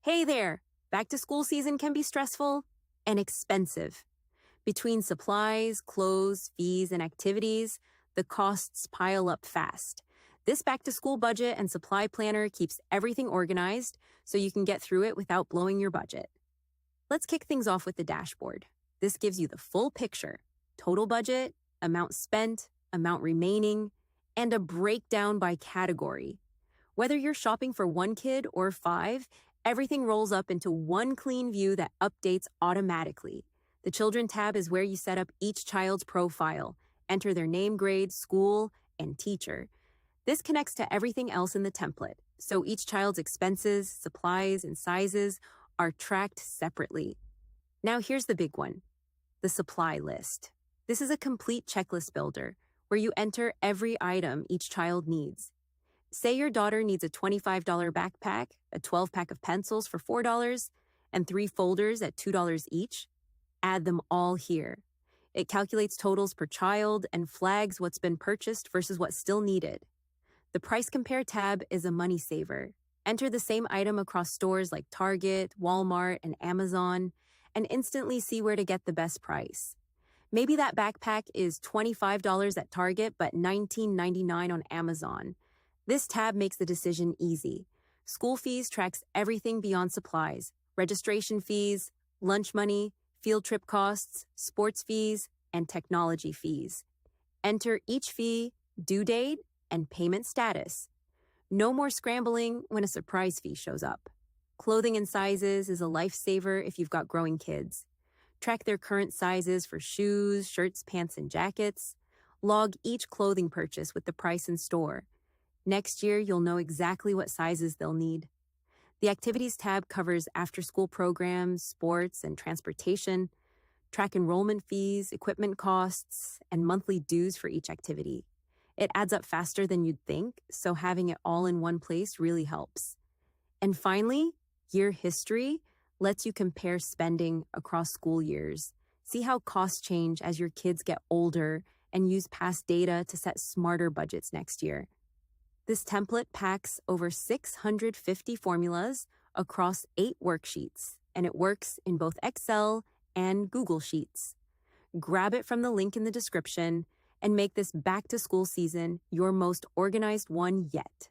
Hey there! Back to school season can be stressful and expensive. Between supplies, clothes, fees, and activities, the costs pile up fast. This back to school budget and supply planner keeps everything organized so you can get through it without blowing your budget. Let's kick things off with the dashboard. This gives you the full picture: total budget, amount spent, amount remaining, and a breakdown by category. Whether you're shopping for one kid or five, everything rolls up into one clean view that updates automatically. The Children tab is where you set up each child's profile, enter their name, grade, school, and teacher. This connects to everything else in the template, so each child's expenses, supplies, and sizes are tracked separately. Now here's the big one: the supply list. This is a complete checklist builder where you enter every item each child needs. Say your daughter needs a $25 backpack, a 12-pack of pencils for $4, and 3 folders at $2 each. Add them all here. It calculates totals per child and flags what's been purchased versus what's still needed. The Price Compare tab is a money saver. Enter the same item across stores like Target, Walmart, and Amazon, and instantly see where to get the best price. Maybe that backpack is $25 at Target but $19.99 on Amazon. This tab makes the decision easy. School fees tracks everything beyond supplies: registration fees, lunch money, field trip costs, sports fees, and technology fees. Enter each fee, due date, and payment status. No more scrambling when a surprise fee shows up. Clothing and sizes is a lifesaver if you've got growing kids. Track their current sizes for shoes, shirts, pants, and jackets. Log each clothing purchase with the price in store. Next year, you'll know exactly what sizes they'll need. The Activities tab covers after-school programs, sports, and transportation. Track enrollment fees, equipment costs, and monthly dues for each activity. It adds up faster than you'd think, so having it all in one place really helps. And finally, year history lets you compare spending across school years. See how costs change as your kids get older and use past data to set smarter budgets next year. This template packs over 650 formulas across 8 worksheets, and it works in both Excel and Google Sheets. Grab it from the link in the description and make this back-to-school season your most organized one yet.